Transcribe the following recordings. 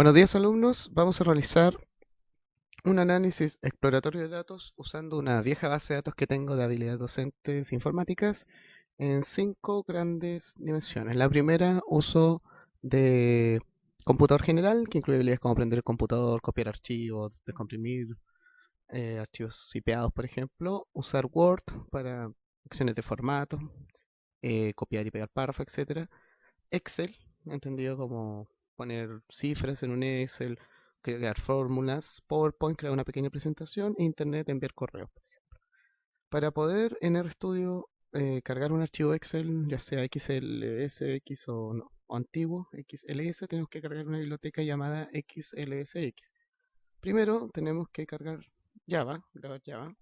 Buenos días, alumnos. Vamos a realizar un análisis exploratorio de datos usando una vieja base de datos que tengo de habilidades docentes informáticas en 5 grandes dimensiones. La primera, uso de computador general, que incluye habilidades como aprender el computador, copiar archivos, descomprimir archivos zipeados, por ejemplo, usar Word para acciones de formato, copiar y pegar párrafos, etcétera. Excel, entendido como poner cifras en un Excel, crear fórmulas, PowerPoint, crear una pequeña presentación, e Internet, enviar correos. Para poder en RStudio cargar un archivo Excel, ya sea XLS, X o, no, o antiguo, XLS, tenemos que cargar una biblioteca llamada XLSX. Primero tenemos que cargar Java, grabar Java.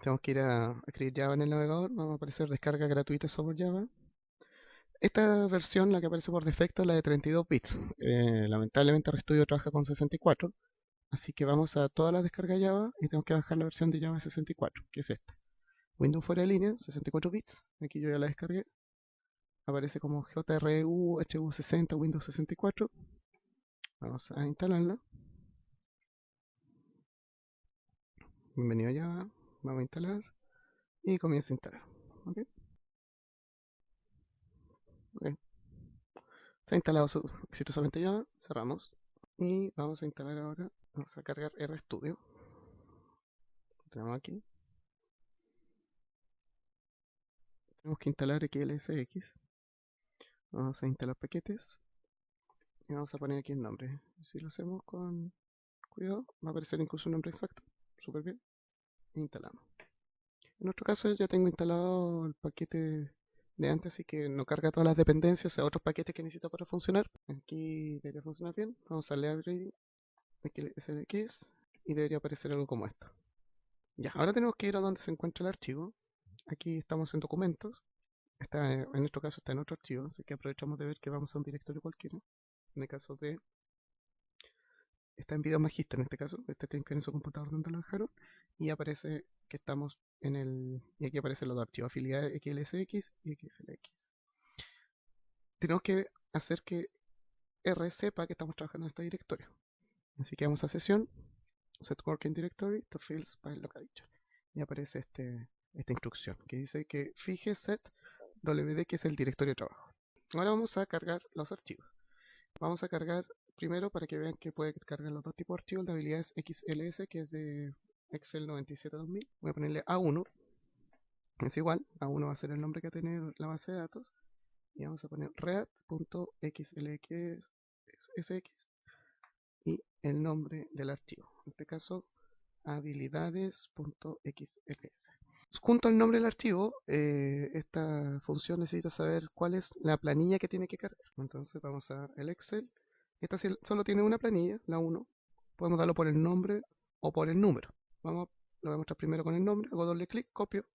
Tenemos que ir a escribir Java en el navegador, vamos a aparecer descarga gratuita sobre Java. Esta versión, la que aparece por defecto, es la de 32 bits. Lamentablemente RStudio trabaja con 64, así que vamos a todas las descargas Java y tenemos que bajar la versión de Java 64, que es esta. Windows fuera de línea, 64 bits. Aquí yo ya la descargué. Aparece como JRU, HU60, Windows 64. Vamos a instalarla. Bienvenido a Java. Vamos a instalar y comienza a instalar. ¿Okay? Okay. Se ha instalado exitosamente Java. Cerramos. Y vamos a instalar ahora. Vamos a cargar RStudio. Lo tenemos aquí. Tenemos que instalar XLSX. Vamos a instalar paquetes. Y vamos a poner aquí el nombre. Si lo hacemos con cuidado, va a aparecer incluso un nombre exacto. Súper bien. Instalamos. En nuestro caso ya tengo instalado el paquete de antes, así que no carga todas las dependencias, o sea, otros paquetes que necesito para funcionar. Aquí debería funcionar bien. Vamos a library XLX y debería aparecer algo como esto. Ya, ahora tenemos que ir a donde se encuentra el archivo. Aquí estamos en documentos. En nuestro caso está en otro archivo, así que aprovechamos de ver que vamos a un directorio cualquiera. En el caso de... Está en video magista en este caso. Este tiene que ir en su computador donde lo dejaron. Y aparece que estamos en el... Y aquí aparecen los dos archivos, afiliados XLSX y XLX. Tenemos que hacer que R sepa que estamos trabajando en este directorio. Así que vamos a sesión, set working directory to fields by location. Y aparece esta instrucción que dice que fije set wd, que es el directorio de trabajo. Ahora vamos a cargar los archivos. Vamos a cargar primero, para que vean que puede cargar los dos tipos de archivos, de habilidades XLS, que es de Excel 97-2000. Voy a ponerle A1, es igual, A1 va a ser el nombre que va a tener la base de datos. Y vamos a poner read.xlsx y el nombre del archivo. En este caso, habilidades.xls. Junto al nombre del archivo, esta función necesita saber cuál es la planilla que tiene que cargar. Entonces vamos a el Excel. Esta solo tiene una planilla, la 1. Podemos darlo por el nombre o por el número. Lo voy a mostrar primero con el nombre. Hago doble clic, copio.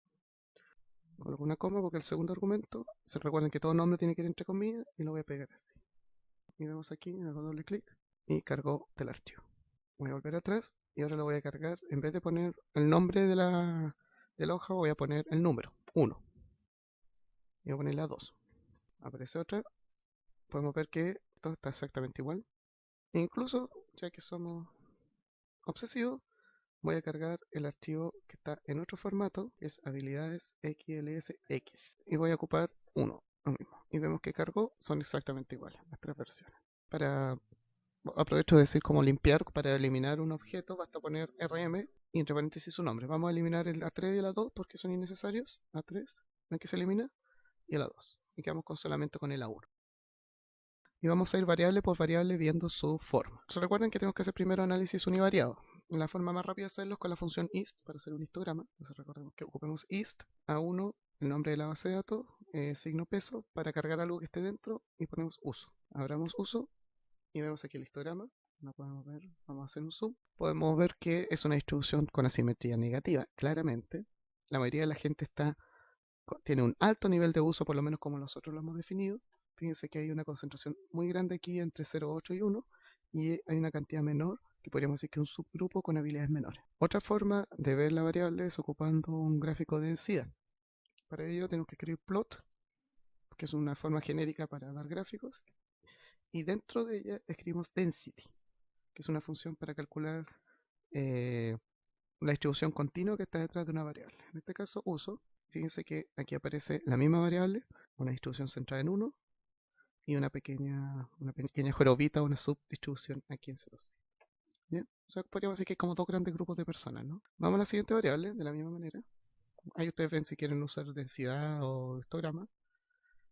Coloco una coma porque el segundo argumento, se recuerden que todo nombre tiene que ir entre comillas, y lo voy a pegar así. Y vemos aquí, hago doble clic y cargo del archivo. Voy a volver atrás y ahora lo voy a cargar. En vez de poner el nombre de la hoja, voy a poner el número, 1. Y voy a poner la 2. Aparece otra. Podemos ver que todo está exactamente igual. E incluso, ya que somos obsesivos, voy a cargar el archivo que está en otro formato, que es habilidades XLSX. Y voy a ocupar 1, lo mismo. Y vemos que cargó, son exactamente iguales las tres versiones. Aprovecho de decir cómo limpiar. Para eliminar un objeto basta poner RM y entre paréntesis su nombre. Vamos a eliminar el A3 y el A2 porque son innecesarios. A3, ven que se elimina, y el A2. Y quedamos solamente con el A1. Y vamos a ir variable por variable viendo su forma. ¿Se recuerdan que tenemos que hacer primero análisis univariado? La forma más rápida de hacerlo es con la función ist para hacer un histograma. Entonces recordemos que ocupemos ist A1, el nombre de la base de datos, signo peso, para cargar algo que esté dentro, y ponemos uso. Abramos uso y vemos aquí el histograma. No podemos ver, vamos a hacer un zoom. Podemos ver que es una distribución con asimetría negativa, claramente. La mayoría de la gente tiene un alto nivel de uso, por lo menos como nosotros lo hemos definido. Fíjense que hay una concentración muy grande aquí entre 0,8 y 1, y hay una cantidad menor, que podríamos decir que un subgrupo con habilidades menores. Otra forma de ver la variable es ocupando un gráfico de densidad. Para ello tenemos que escribir plot, que es una forma genérica para dar gráficos, y dentro de ella escribimos density, que es una función para calcular la distribución continua que está detrás de una variable. En este caso uso, fíjense que aquí aparece la misma variable, una distribución centrada en 1 y una pequeña jorobita, una subdistribución aquí en 0,6. ¿Bien? O sea, podríamos decir que hay como dos grandes grupos de personas, ¿no? Vamos a la siguiente variable, de la misma manera. Ahí ustedes ven si quieren usar densidad o histograma.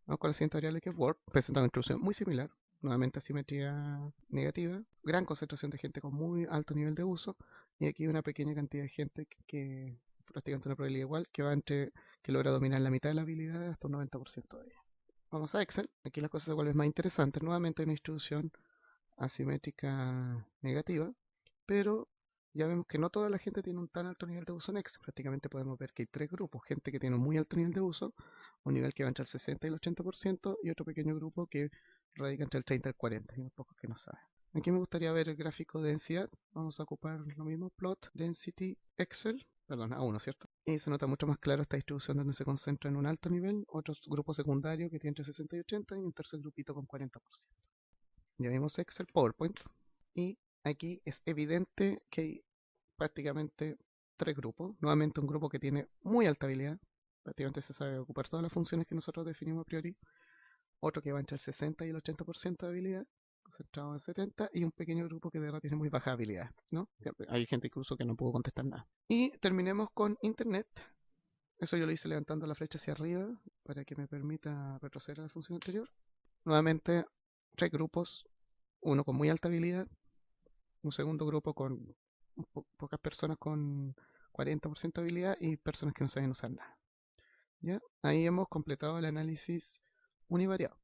Vamos con la siguiente variable que es Word, presenta una introducción muy similar. Nuevamente asimetría negativa, gran concentración de gente con muy alto nivel de uso y aquí una pequeña cantidad de gente que prácticamente una probabilidad igual que va entre que logra dominar la mitad de la habilidad hasta un 90% de ella. Vamos a Excel, aquí las cosas se vuelven más interesantes. Nuevamente hay una distribución asimétrica negativa, pero ya vemos que no toda la gente tiene un tan alto nivel de uso en Excel. Prácticamente podemos ver que hay tres grupos, gente que tiene un muy alto nivel de uso, un nivel que va entre el 60 y el 80%, y otro pequeño grupo que radica entre el 30 y el 40, y unos pocos que no saben. Aquí me gustaría ver el gráfico de densidad. Vamos a ocupar lo mismo, plot, density, Excel, perdón, A1, ¿cierto? Y se nota mucho más claro esta distribución donde se concentra en un alto nivel, otro grupo secundario que tiene entre 60 y 80, y un tercer grupito con 40%. Ya vimos Excel, PowerPoint, y aquí es evidente que hay prácticamente tres grupos. Nuevamente un grupo que tiene muy alta habilidad, prácticamente se sabe ocupar todas las funciones que nosotros definimos a priori. Otro que va entre el 60 y el 80% de habilidad, concentrado en 70, y un pequeño grupo que de verdad tiene muy baja habilidad, ¿no? Hay gente incluso que no pudo contestar nada. Y terminemos con Internet. Eso yo lo hice levantando la flecha hacia arriba para que me permita retroceder a la función anterior. Nuevamente, tres grupos, uno con muy alta habilidad, un segundo grupo con pocas personas con 40% de habilidad y personas que no saben usar nada. ¿Ya? Ahí hemos completado el análisis univariado.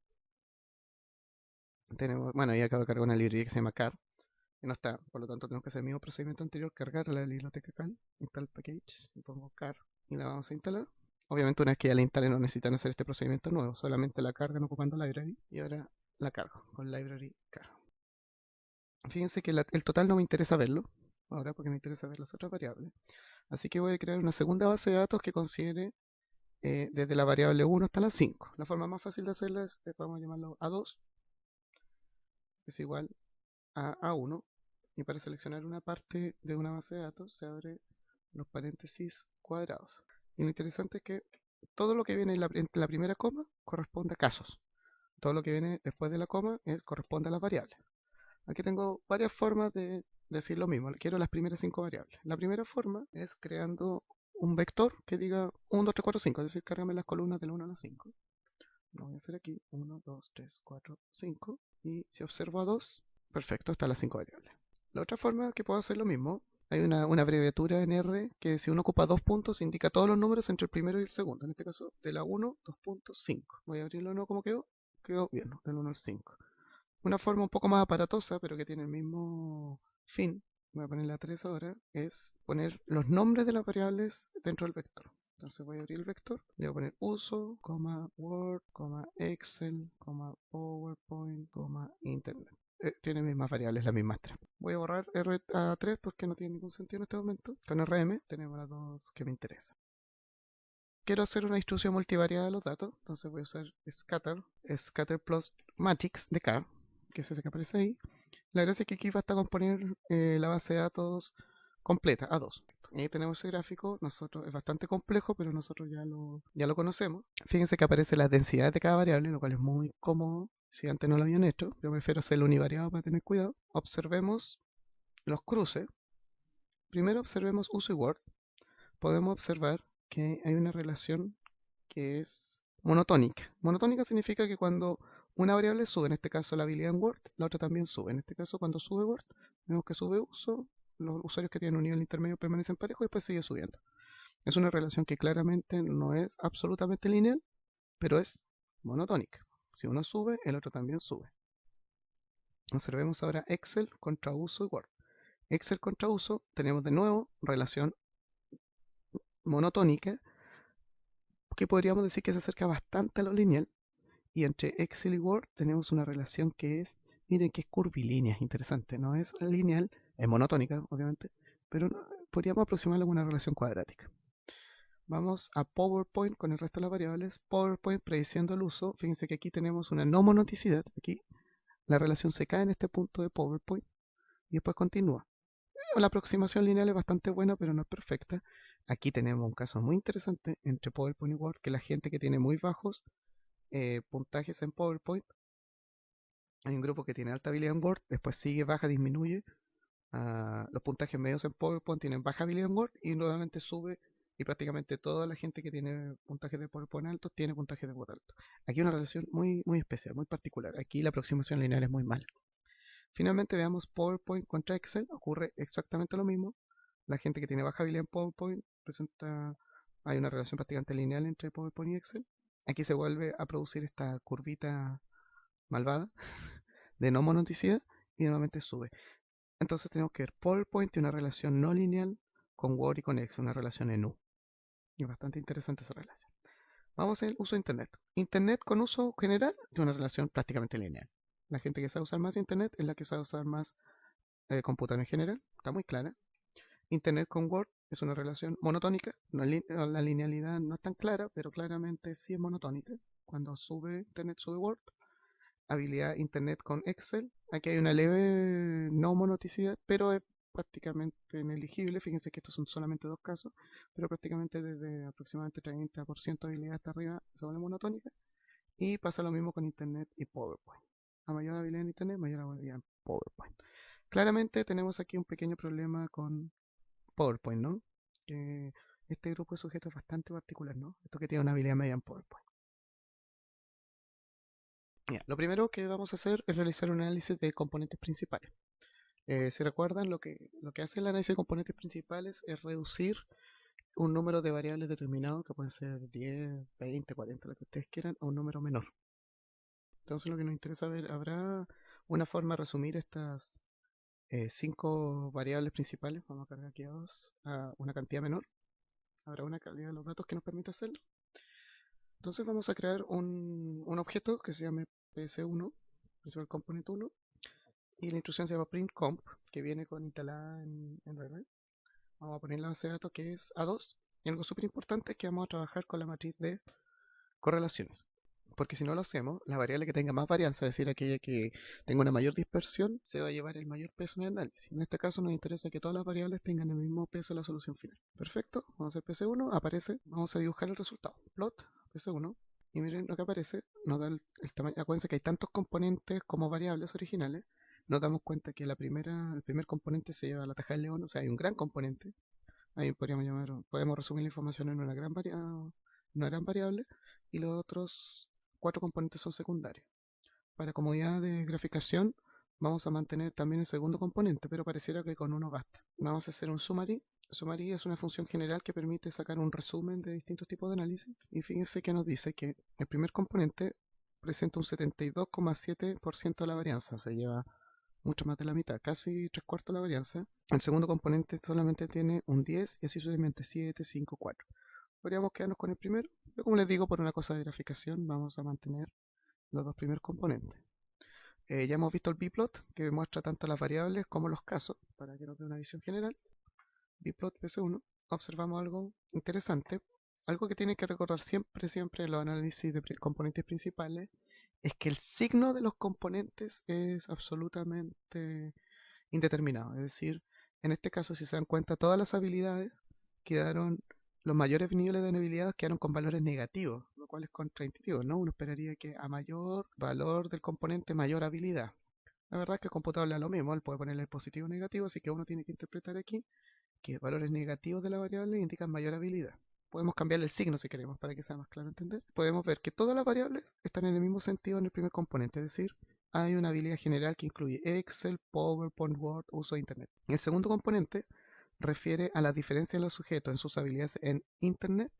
Tenemos, bueno, ahí acabo de cargar una librería que se llama car, que no está, por lo tanto tenemos que hacer el mismo procedimiento anterior, cargar la biblioteca cal, install package, y pongo car y la vamos a instalar. Obviamente una vez que ya la instale no necesitan hacer este procedimiento nuevo, solamente la cargan ocupando library y ahora la cargo con library car. Fíjense que el total no me interesa verlo ahora porque me interesa ver las otras variables. Así que voy a crear una segunda base de datos que considere desde la variable 1 hasta la 5. La forma más fácil de hacerla es, vamos a llamarlo A2, es igual a A1. Y para seleccionar una parte de una base de datos se abre los paréntesis cuadrados. Y lo interesante es que todo lo que viene entre la primera coma corresponde a casos. Todo lo que viene después de la coma corresponde a las variables. Aquí tengo varias formas de decir lo mismo. Quiero las primeras 5 variables. La primera forma es creando un vector que diga 1, 2, 3, 4, 5. Es decir, cárgame las columnas del 1 a la 5. Lo voy a hacer aquí. 1, 2, 3, 4, 5. Y si observo a 2, perfecto, están las 5 variables. La otra forma que puedo hacer lo mismo, hay una abreviatura en R que si uno ocupa 2 puntos indica todos los números entre el primero y el segundo. En este caso, de la 1, 2.5. Voy a abrirlo de nuevo como quedó. Quedó bien, del 1 al 5. Una forma un poco más aparatosa, pero que tiene el mismo fin, voy a poner la 3 ahora, es poner los nombres de las variables dentro del vector. Entonces voy a abrir el vector, le voy a poner uso, Word, Excel, PowerPoint, Internet. Tiene mismas variables, las mismas tres. Voy a borrar R3 porque no tiene ningún sentido en este momento. Con RM tenemos las dos que me interesan. Quiero hacer una distribución multivariada de los datos, entonces voy a usar scatter plus matrix de car, que es ese que aparece ahí. La gracia es que aquí basta con poner la base de datos completa, A2. Ahí tenemos ese gráfico, es bastante complejo, pero nosotros ya lo conocemos. Fíjense que aparece las densidades de cada variable, lo cual es muy cómodo si antes no lo habían hecho. Yo prefiero hacerlo univariado para tener cuidado. Observemos los cruces. Primero observemos uso y word. Podemos observar que hay una relación que es monotónica. Monotónica significa que cuando una variable sube, en este caso la habilidad en Word, la otra también sube. En este caso, cuando sube Word, vemos que sube uso, los usuarios que tienen un nivel intermedio permanecen parejos y después sigue subiendo. Es una relación que claramente no es absolutamente lineal, pero es monotónica. Si uno sube, el otro también sube. Observemos ahora Excel contra uso y Word. Excel contra uso, tenemos de nuevo relación monotónica, que podríamos decir que se acerca bastante a lo lineal. Y entre Excel y Word tenemos una relación que es, miren que es curvilínea, es interesante, no es lineal, es monotónica, obviamente, pero podríamos aproximarlo a una relación cuadrática. Vamos a PowerPoint con el resto de las variables. PowerPoint prediciendo el uso. Fíjense que aquí tenemos una no monoticidad. Aquí la relación se cae en este punto de PowerPoint y después continúa. La aproximación lineal es bastante buena, pero no es perfecta. Aquí tenemos un caso muy interesante entre PowerPoint y Word, que la gente que tiene muy bajos puntajes en PowerPoint, hay un grupo que tiene alta habilidad en Word, después sigue, baja, disminuye. Los puntajes medios en PowerPoint tienen baja habilidad en Word y nuevamente sube, y prácticamente toda la gente que tiene puntajes de PowerPoint altos tiene puntajes de Word altos. Aquí hay una relación muy especial, muy particular. Aquí la aproximación lineal es muy mala. Finalmente veamos PowerPoint contra Excel. Ocurre exactamente lo mismo. La gente que tiene baja habilidad en PowerPoint presenta, hay una relación prácticamente lineal entre PowerPoint y Excel. Aquí se vuelve a producir esta curvita malvada de no monoticidad y nuevamente sube. Entonces tenemos que ver PowerPoint tiene una relación no lineal con Word y con Excel, una relación en U. Y es bastante interesante esa relación. Vamos al uso de Internet. Internet con uso general tiene una relación prácticamente lineal. La gente que sabe usar más Internet es la que sabe usar más computador en general, está muy clara. Internet con Word es una relación monotónica, la linealidad no es tan clara, pero claramente sí es monotónica. Cuando sube Internet, sube Word. Habilidad Internet con Excel, aquí hay una leve no monoticidad, pero es prácticamente ineligible. Fíjense que estos son solamente dos casos, pero prácticamente desde aproximadamente 30% de habilidad hasta arriba se vuelve monotónica. Y pasa lo mismo con Internet y PowerPoint. A mayor habilidad en Internet, mayor habilidad en PowerPoint. Claramente tenemos aquí un pequeño problema con PowerPoint, ¿no? Este grupo de sujetos es bastante particular, ¿no? Esto que tiene una habilidad media en PowerPoint. Ya, lo primero que vamos a hacer es realizar un análisis de componentes principales. Si recuerdan, lo que hace el análisis de componentes principales es reducir un número de variables determinado, que pueden ser 10, 20, 40, lo que ustedes quieran, a un número menor. Entonces lo que nos interesa ver, ¿habrá una forma de resumir estas 5 variables principales? Vamos a cargar aquí a 2, a una cantidad menor. ¿Habrá una calidad de los datos que nos permita hacerlo? Entonces vamos a crear un objeto que se llame ps1, Principal Component 1, y la instrucción se llama printComp, que viene con instalada en Red Hat. Vamos a poner la base de datos que es A2, y algo súper importante es que vamos a trabajar con la matriz de correlaciones. Porque si no lo hacemos, la variable que tenga más varianza, es decir, aquella que tenga una mayor dispersión, se va a llevar el mayor peso en el análisis. En este caso nos interesa que todas las variables tengan el mismo peso en la solución final. Perfecto, vamos a hacer PC1, aparece, vamos a dibujar el resultado. Plot, PC1, y miren lo que aparece, nos da el tamaño. Acuérdense que hay tantos componentes como variables originales. Nos damos cuenta que el primer componente se lleva la taja del león, o sea, hay un gran componente. Ahí podemos resumir la información en una gran variable, y los otros 4 componentes son secundarios. Para comodidad de graficación vamos a mantener también el segundo componente, pero pareciera que con uno basta. Vamos a hacer un summary. Summary es una función general que permite sacar un resumen de distintos tipos de análisis. Y fíjense que nos dice que el primer componente presenta un 72,7% de la varianza, o sea, lleva mucho más de la mitad, casi 3/4 de la varianza. El segundo componente solamente tiene un 10 y así sucesivamente 7, 5, 4. Podríamos quedarnos con el primero, pero como les digo, por una cosa de graficación vamos a mantener los dos primeros componentes. Ya hemos visto el bplot, que muestra tanto las variables como los casos, para que nos dé una visión general. Bplot PS1, observamos algo interesante, algo que tiene que recordar siempre en los análisis de componentes principales, es que el signo de los componentes es absolutamente indeterminado. Es decir, en este caso, si se dan cuenta, todas las habilidades quedaron, los mayores niveles de habilidades quedaron con valores negativos, lo cual es contraintuitivo, ¿no? Uno esperaría que a mayor valor del componente, mayor habilidad. La verdad es que el computador le da lo mismo, él puede ponerle positivo o negativo, así que uno tiene que interpretar aquí que valores negativos de la variable indican mayor habilidad. Podemos cambiarle el signo si queremos para que sea más claro entender. Podemos ver que todas las variables están en el mismo sentido en el primer componente, es decir, hay una habilidad general que incluye Excel, PowerPoint, Word, uso de Internet. El segundo componente refiere a la diferencia de los sujetos en sus habilidades en Internet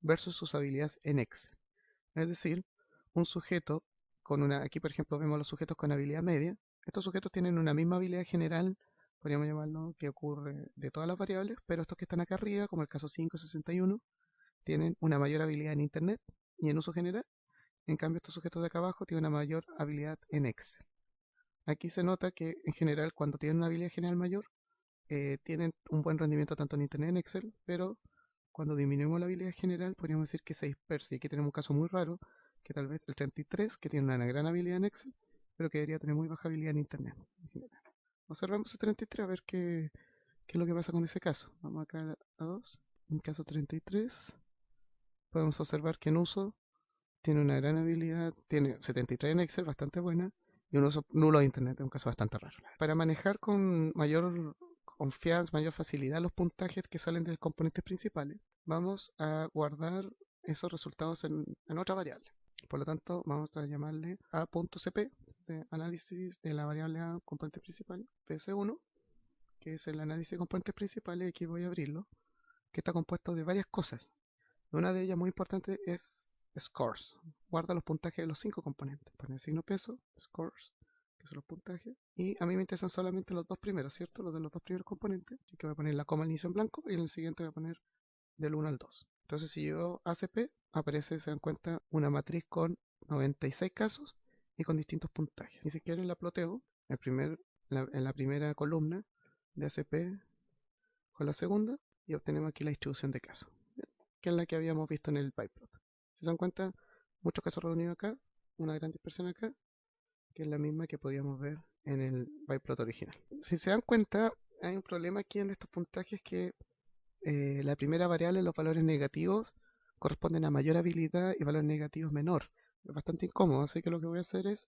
versus sus habilidades en Excel. Es decir, un sujeto aquí por ejemplo vemos los sujetos con habilidad media. Estos sujetos tienen una misma habilidad general, podríamos llamarlo, que ocurre de todas las variables, pero estos que están acá arriba, como el caso 561, tienen una mayor habilidad en Internet y en uso general. En cambio, estos sujetos de acá abajo tienen una mayor habilidad en Excel. Aquí se nota que en general cuando tienen una habilidad general mayor, tienen un buen rendimiento tanto en Internet como en Excel, pero cuando disminuimos la habilidad general podríamos decir que se dispersa. Y aquí tenemos un caso muy raro, que tal vez el 33, que tiene una gran habilidad en Excel, pero que debería tener muy baja habilidad en internet en general. Observemos el 33 a ver qué es lo que pasa con ese caso. Vamos acá a 2. En caso 33, podemos observar que en uso tiene una gran habilidad, tiene 73 en Excel, bastante buena, y un uso nulo de internet, es un caso bastante raro. Para manejar con mayor confianza, mayor facilidad los puntajes que salen de los componentes principales, vamos a guardar esos resultados en otra variable. Por lo tanto, vamos a llamarle a.cp, de análisis de la variable a componentes principales, ps1, que es el análisis de componentes principales, y aquí voy a abrirlo, que está compuesto de varias cosas. Una de ellas muy importante es scores. Guarda los puntajes de los 5 componentes. Pone el signo peso, scores, que son los puntajes. Y a mí me interesan solamente los dos primeros, ¿cierto? Los de los dos primeros componentes. Así que voy a poner la coma al inicio en blanco y en el siguiente voy a poner del 1 al 2. Entonces si yo ACP, aparece, se dan cuenta, una matriz con 96 casos y con distintos puntajes. Y si quieren la ploteo en la primera columna de ACP con la segunda y obtenemos aquí la distribución de casos, que es la que habíamos visto en el pyplot. Si se dan cuenta, muchos casos reunidos acá, una gran dispersión acá, que es la misma que podíamos ver en el pyplot original. Si se dan cuenta, hay un problema aquí en estos puntajes que la primera variable, los valores negativos, corresponden a mayor habilidad y valores negativos menor. Es bastante incómodo, así que lo que voy a hacer es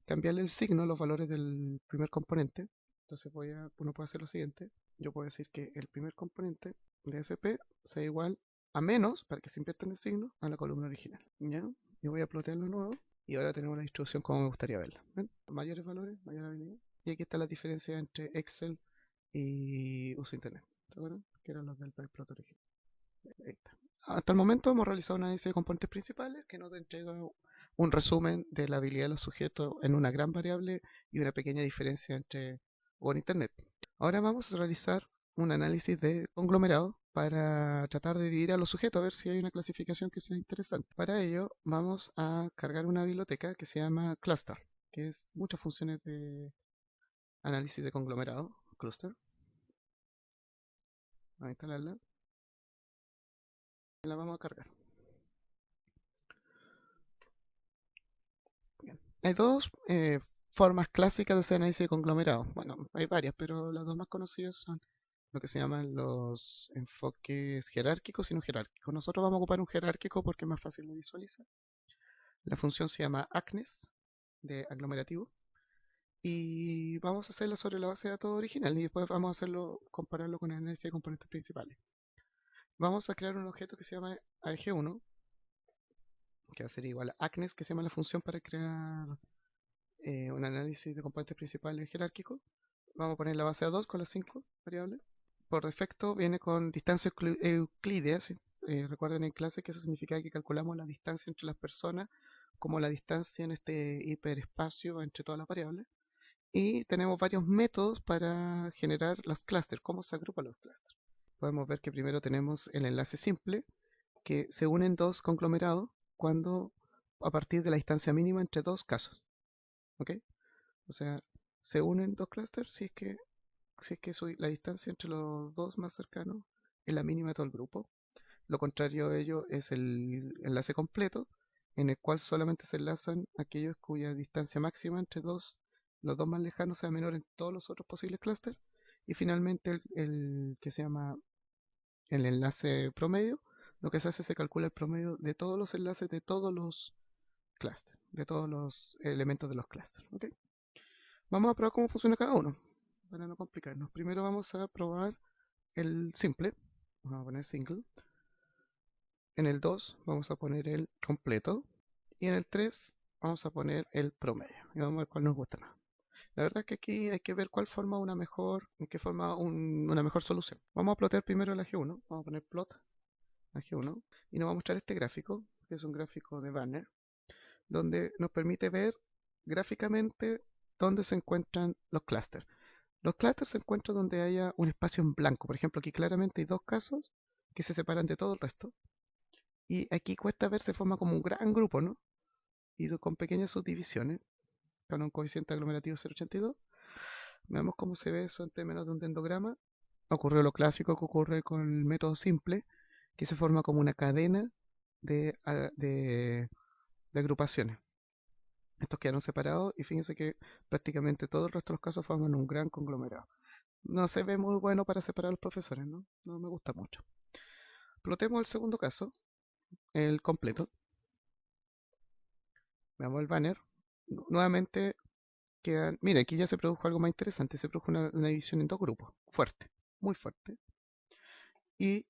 cambiarle el signo a los valores del primer componente. Entonces uno puede hacer lo siguiente. Yo puedo decir que el primer componente de SP sea igual a menos, para que se invierta en el signo, a la columna original. ¿Ya? Yo voy a plotearlo nuevo y ahora tenemos la distribución como me gustaría verla. ¿Ven? Mayores valores, mayor habilidad. Y aquí está la diferencia entre Excel y uso internet. ¿Se acuerdan? Que eran los del pyplot original. Ahí está. Hasta el momento hemos realizado un análisis de componentes principales que nos entrega un resumen de la habilidad de los sujetos en una gran variable y una pequeña diferencia entre o en internet. Ahora vamos a realizar un análisis de conglomerado para tratar de dividir a los sujetos a ver si hay una clasificación que sea interesante. Para ello vamos a cargar una biblioteca que se llama cluster, que es muchas funciones de análisis de conglomerado, cluster. Vamos a instalarla. La vamos a cargar. Bien. Hay dos formas clásicas de hacer análisis de conglomerado. Bueno, hay varias, pero las dos más conocidas son lo que se llaman los enfoques jerárquicos y no jerárquicos. Nosotros vamos a ocupar un jerárquico porque es más fácil de visualizar. La función se llama ACNES, de aglomerativo, y vamos a hacerla sobre la base de datos original y después vamos a compararlo con el análisis de componentes principales. Vamos a crear un objeto que se llama AEG1, que va a ser igual a ACNES, que se llama la función para crear un análisis de componentes principales jerárquico. Vamos a poner la base a 2 con las 5 variables. Por defecto viene con distancia euclídea. ¿Sí? Recuerden en clase que eso significa que calculamos la distancia entre las personas como la distancia en este hiperespacio entre todas las variables. Y tenemos varios métodos para generar los clústeres, cómo se agrupan los clústeres. Podemos ver que primero tenemos el enlace simple, que se unen dos conglomerados cuando a partir de la distancia mínima entre dos casos. ¿Ok? O sea, se unen dos clústeres si es que la distancia entre los dos más cercanos es la mínima de todo el grupo. Lo contrario de ello es el enlace completo, en el cual solamente se enlazan aquellos cuya distancia máxima entre los dos más lejanos sea menor en todos los otros posibles clústeres. Y finalmente el que se llama el enlace promedio, lo que se hace es se calcula el promedio de todos los enlaces de todos los clústeres, de todos los elementos de los clústeres. ¿Okay? Vamos a probar cómo funciona cada uno, para no complicarnos. Primero vamos a probar el simple, vamos a poner single. En el 2 vamos a poner el completo. Y en el 3 vamos a poner el promedio. Y vamos a ver cuál nos gusta más. La verdad es que aquí hay que ver cuál forma una mejor, en qué forma una mejor solución. Vamos a plotear primero la G1. Vamos a poner plot a G1. Y nos va a mostrar este gráfico, que es un gráfico de banner, donde nos permite ver gráficamente dónde se encuentran los clústeres. Los clústeres se encuentran donde haya un espacio en blanco. Por ejemplo, aquí claramente hay dos casos que se separan de todo el resto. Y aquí cuesta ver, se forma como un gran grupo, ¿no? Y con pequeñas subdivisiones, con un coeficiente aglomerativo 0,82. Veamos cómo se ve eso en términos de un dendrograma. Ocurrió lo clásico que ocurre con el método simple, que se forma como una cadena de agrupaciones. Estos quedaron separados y fíjense que prácticamente todo el resto de los casos forman un gran conglomerado. No se ve muy bueno para separar a los profesores, ¿no? No me gusta mucho. Plotemos el segundo caso, el completo. Veamos el banner. Nuevamente quedan... Mira, aquí ya se produjo algo más interesante. Se produjo una división en dos grupos. Fuerte, muy fuerte. Y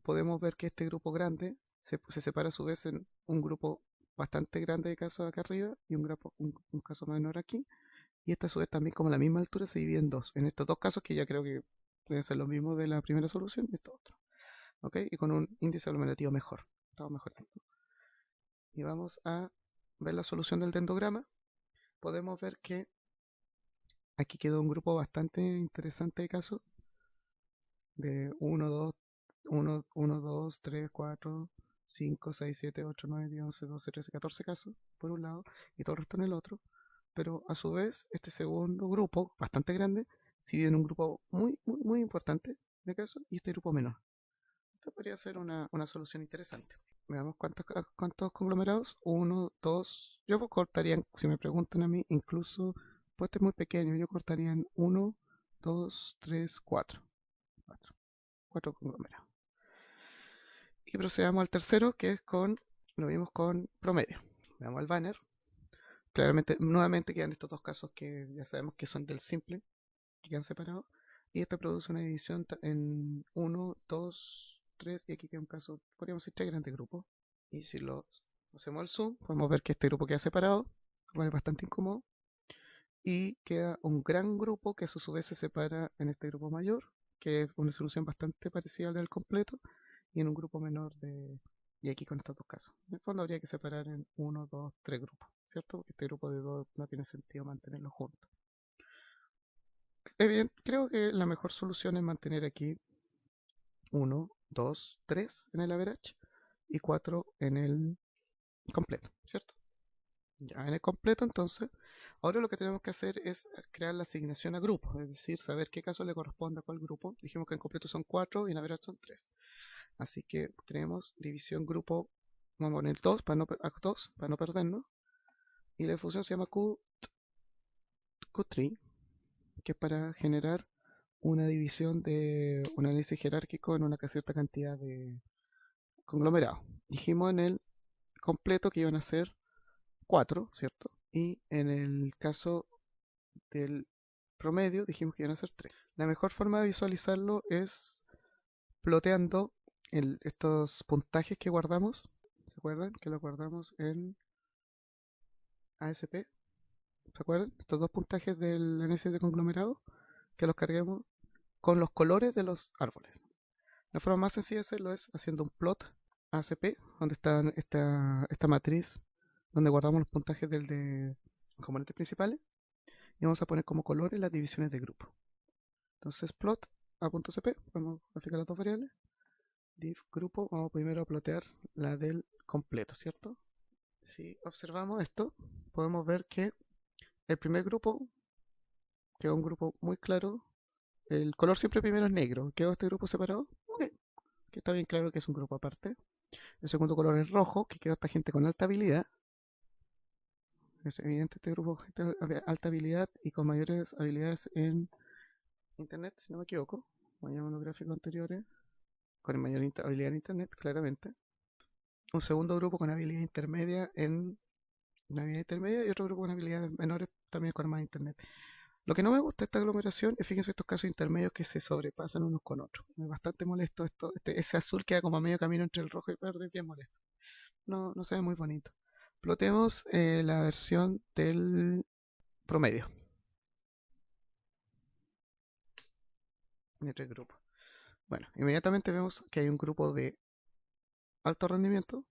podemos ver que este grupo grande se separa a su vez en un grupo bastante grande de casos acá arriba y un caso menor aquí. Y esta a su vez también como a la misma altura se divide en dos. En estos dos casos que ya creo que pueden ser los mismos de la primera solución y estos otros. ¿Ok? Y con un índice aglomerativo mejor. Estamos mejorando. Y vamos a ver la solución del dendrograma. Podemos ver que aquí quedó un grupo bastante interesante de casos. De 1, 2, 3, 4, 5, 6, 7, 8, 9, 10, 11, 12, 13, 14 casos por un lado y todo el resto en el otro. Pero a su vez, este segundo grupo, bastante grande, se divide en un grupo muy importante de casos y este grupo menor. Esto podría ser una solución interesante. Veamos cuántos conglomerados. Uno, dos. Yo cortaría, si me preguntan a mí, incluso, pues este es muy pequeño, yo cortaría en 1, 2, 3, 4. 4 conglomerados. Y procedamos al tercero, que es lo vimos con promedio. Veamos el banner. Claramente, nuevamente quedan estos dos casos que ya sabemos que son del simple, que quedan separados. Y este produce una división en 1, 2, 3, y aquí queda un caso, podríamos decir, tres grandes grupos. Y si lo hacemos el zoom, podemos ver que este grupo queda separado, lo cual es bastante incómodo. Y queda un gran grupo que a su vez se separa en este grupo mayor, que es una solución bastante parecida al del completo, y en un grupo menor y aquí con estos dos casos. En el fondo habría que separar en uno, dos, tres grupos, ¿cierto? Porque este grupo de dos no tiene sentido mantenerlo juntos. Creo que la mejor solución es mantener aquí 1, 2, 3 en el average y 4 en el completo, ¿cierto? Ya en el completo, entonces, ahora lo que tenemos que hacer es crear la asignación a grupos, es decir, saber qué caso le corresponde a cuál grupo. Dijimos que en completo son 4 y en average son 3. Así que creemos división grupo, vamos a poner 2 para no perdernos. Y la función se llama Q3, que es para generar una división de un análisis jerárquico en una cierta cantidad de conglomerados. Dijimos en el completo que iban a ser 4, ¿cierto? Y en el caso del promedio dijimos que iban a ser 3. La mejor forma de visualizarlo es ploteando estos puntajes que guardamos. ¿Se acuerdan? Que los guardamos en ASP. ¿Se acuerdan? Estos dos puntajes del análisis de conglomerado, que los carguemos con los colores de los árboles. La forma más sencilla de hacerlo es haciendo un plot ACP, donde está esta matriz, donde guardamos los puntajes de componentes principales, y vamos a poner como colores las divisiones de grupo. Entonces plot a.cp, vamos a fijar las dos variables, div grupo, vamos primero a plotear la del completo, ¿cierto? Si observamos esto, podemos ver que el primer grupo, que es un grupo muy claro, el color siempre primero es negro. ¿Quedó este grupo separado? Ok, que está bien claro que es un grupo aparte. El segundo color es rojo, que quedó esta gente con alta habilidad. Es evidente este grupo de gente de alta habilidad y con mayores habilidades en Internet, si no me equivoco. Vayamos a los gráficos anteriores. Con mayor habilidad en Internet, claramente. Un segundo grupo con habilidad intermedia en una habilidad intermedia y otro grupo con habilidades menores también con más Internet. Lo que no me gusta de esta aglomeración es, fíjense, estos casos intermedios que se sobrepasan unos con otros. Es bastante molesto esto. Ese azul queda como a medio camino entre el rojo y el verde, es bien molesto. No se ve muy bonito. Plotemos la versión del promedio de tres grupos. Bueno, inmediatamente vemos que hay un grupo de alto rendimiento,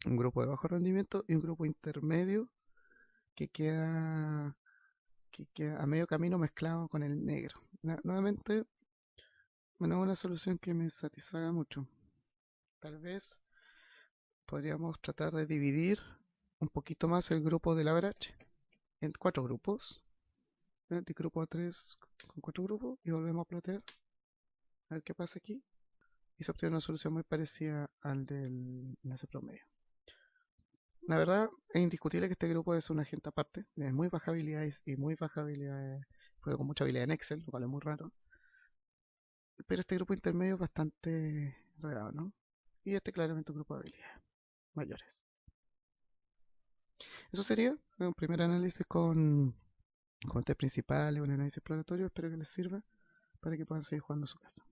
un grupo de bajo rendimiento y un grupo intermedio que queda, que queda a medio camino mezclado con el negro. Nuevamente, no es una solución que me satisfaga mucho. Tal vez podríamos tratar de dividir un poquito más el grupo del average en cuatro grupos. De grupo a 3 con cuatro grupos y volvemos a plotear. A ver qué pasa aquí. Y se obtiene una solución muy parecida al del enlace promedio. La verdad, es indiscutible que este grupo es un agente aparte, de muy baja habilidad y muy baja habilidad, juega con mucha habilidad en Excel, lo cual es muy raro. Pero este grupo intermedio es bastante raro, ¿no? Y este claramente un grupo de habilidades mayores. Eso sería un primer análisis con test principales, un análisis exploratorio. Espero que les sirva para que puedan seguir jugando en su casa.